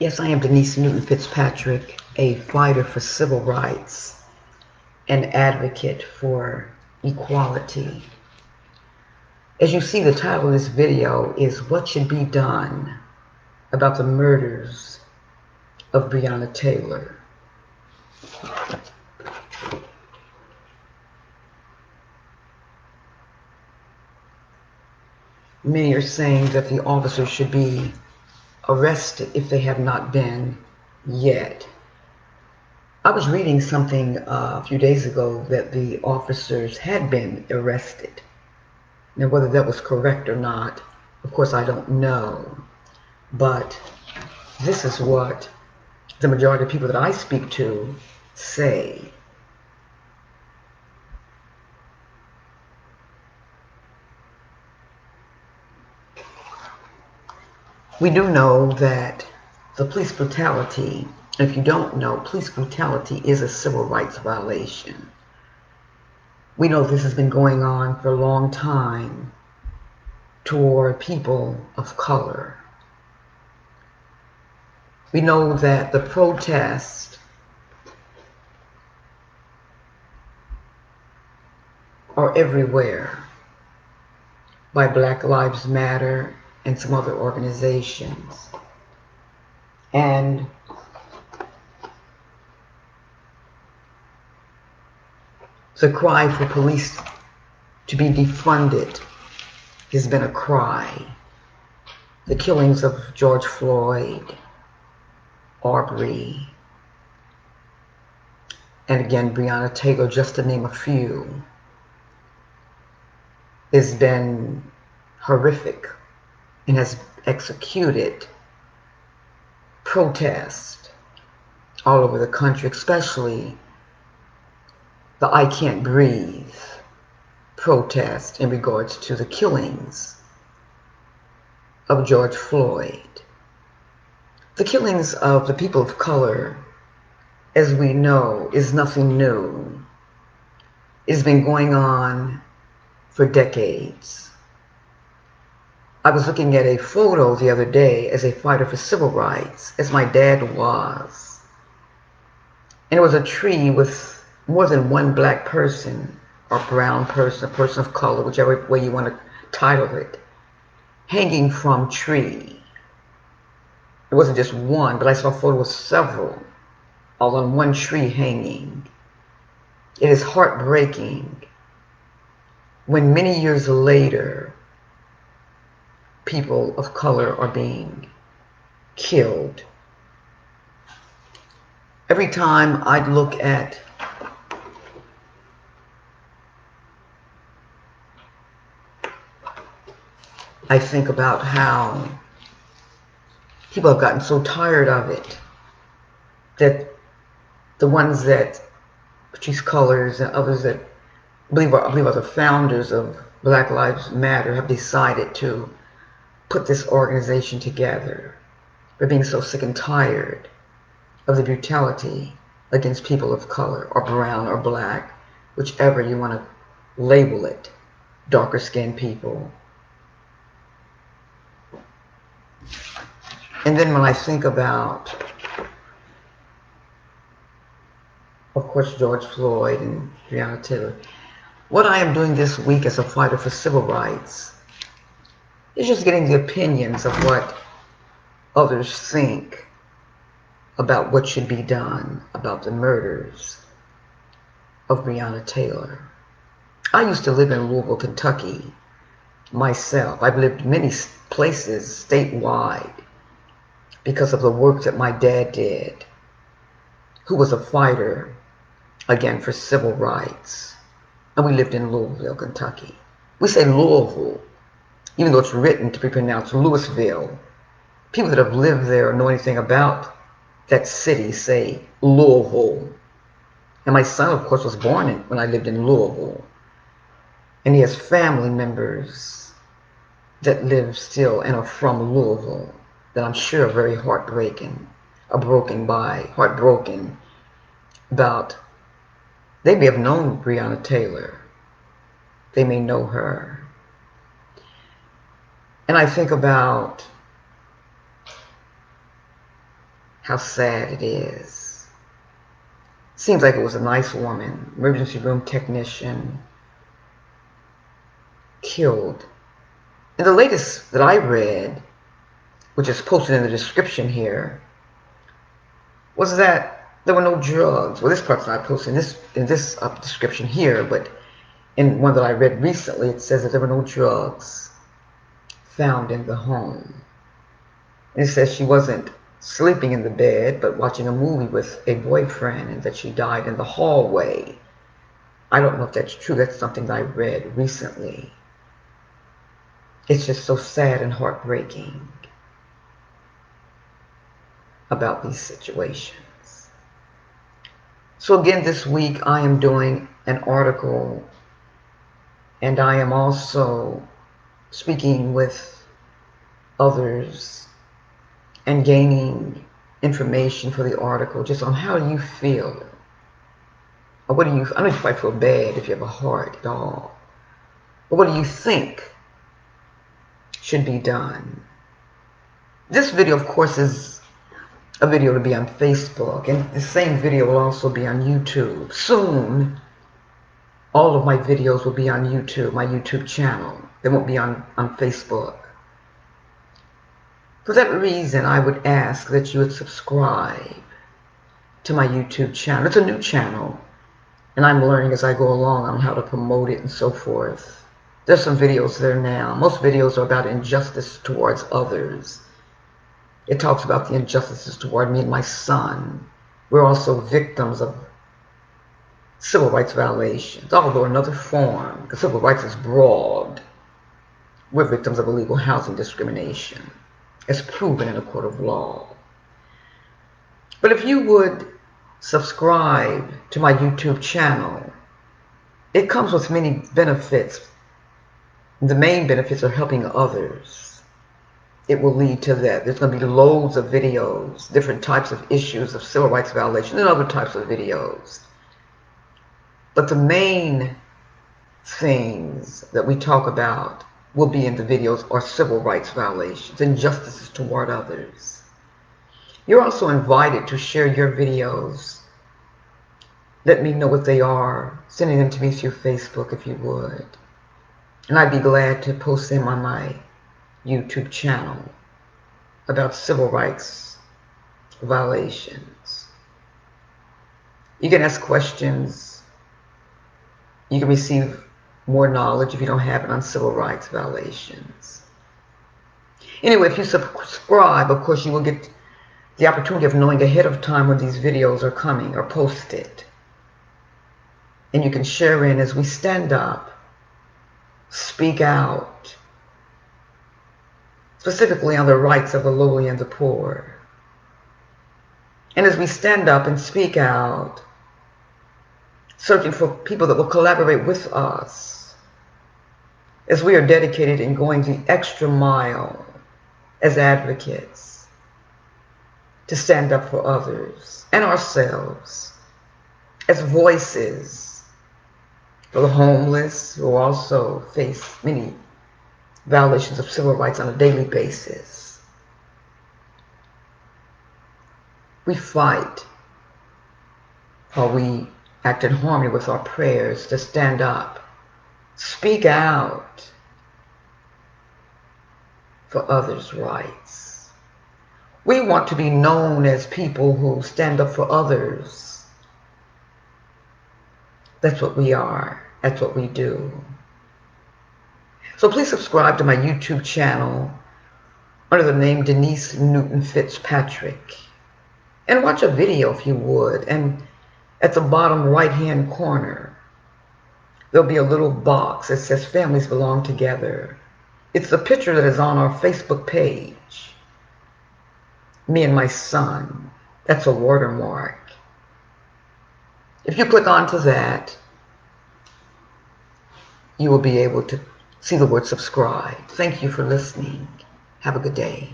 Yes, I am Denise Newton Fitzpatrick, a fighter for civil rights, an advocate for equality. As you see, the title of this video is What Should Be Done About the Murders of Breonna Taylor. Many are saying that the officers should be arrested if they have not been yet. I was reading something a few days ago that the officers had been arrested. Now, whether that was correct or not, of course, I don't know. But this is what the majority of people that I speak to say. We do know that the police brutality, if you don't know, police brutality is a civil rights violation. We know this has been going on for a long time toward people of color. We know that the protests are everywhere by Black Lives Matter and some other organizations. And the cry for police to be defunded has been a cry. The killings of George Floyd, Arbery, and again Breonna Taylor, just to name a few, has been horrific and has executed protests all over the country, especially the I Can't Breathe protest in regards to the killings of George Floyd. The killings of the people of color, as we know, is nothing new. It's been going on for decades. I was looking at a photo the other day as a fighter for civil rights, as my dad was. And it was a tree with more than one black person or brown person, a person of color, whichever way you want to title it, hanging from tree. It wasn't just one, but I saw a photo of several, all on one tree hanging. It is heartbreaking when many years later, people of color are being killed. Every time I look at I think about how people have gotten so tired of it that the ones that Patrice Cullors and others that I believe are the founders of Black Lives Matter have decided to put this organization together. They're being so sick and tired of the brutality against people of color or brown or black, whichever you want to label it, darker skinned people. And then when I think about, of course, George Floyd and Breonna Taylor, what I am doing this week as a fighter for civil rights is just getting the opinions of what others think about what should be done about the murders of Breonna Taylor. I used to live in Louisville, Kentucky myself. I've lived many places statewide because of the work that my dad did, who was a fighter, again, for civil rights. And we lived in Louisville, Kentucky. We say Louisville, even though it's written to be pronounced Louisville. People that have lived there or know anything about that city say Louisville. And my son, of course, was born when I lived in Louisville. And he has family members that live still and are from Louisville that I'm sure are very heartbroken about, they may have known Breonna Taylor. They may know her. And I think about how sad it is. Seems like it was a nice woman, emergency room technician, killed. And the latest that I read, which is posted in the description here, was that there were no drugs. Well, this part's not posted in this description here, but in one that I read recently, it says that there were no drugs found in the home. And it says she wasn't sleeping in the bed, but watching a movie with a boyfriend, and that she died in the hallway. I don't know if that's true. That's something that I read recently. It's just so sad and heartbreaking about these situations. So again, this week I am doing an article, and I am also speaking with others and gaining information for the article just on how you feel. Or what do you, I don't know if you might feel bad if you have a heart at all. But what do you think should be done? This video, of course, is a video to be on Facebook, and the same video will also be on YouTube. Soon, all of my videos will be on YouTube, my YouTube channel. They won't be on Facebook. For that reason, I would ask that you would subscribe to my YouTube channel. It's a new channel, and I'm learning as I go along on how to promote it and so forth. There's some videos there now. Most videos are about injustice towards others. It talks about the injustices toward me and my son. We're also victims of civil rights violations, although in another form, because civil rights is broad. We're victims of illegal housing discrimination, as proven in a court of law. But if you would subscribe to my YouTube channel, it comes with many benefits. The main benefits are helping others. It will lead to that. There's going to be loads of videos, different types of issues of civil rights violations and other types of videos. But the main things that we talk about will be in the videos are civil rights violations, injustices toward others. You're also invited to share your videos. Let me know what they are, sending them to me through Facebook if you would. And I'd be glad to post them on my YouTube channel about civil rights violations. You can ask questions. You can receive more knowledge if you don't have it on civil rights violations. Anyway, if you subscribe, of course, you will get the opportunity of knowing ahead of time when these videos are coming or posted. And you can share in as we stand up, speak out, specifically on the rights of the lowly and the poor. And as we stand up and speak out, searching for people that will collaborate with us, as we are dedicated in going the extra mile as advocates to stand up for others and ourselves, as voices for the homeless who also face many violations of civil rights on a daily basis. We fight while we act in harmony with our prayers to stand up, speak out for others' rights. We want to be known as people who stand up for others. That's what we are. That's what we do. So please subscribe to my YouTube channel under the name Denise Newton Fitzpatrick. And watch a video if you would. And at the bottom right-hand corner, there'll be a little box that says Families Belong Together. It's the picture that is on our Facebook page. Me and my son. That's a watermark. If you click onto that, you will be able to see the word subscribe. Thank you for listening. Have a good day.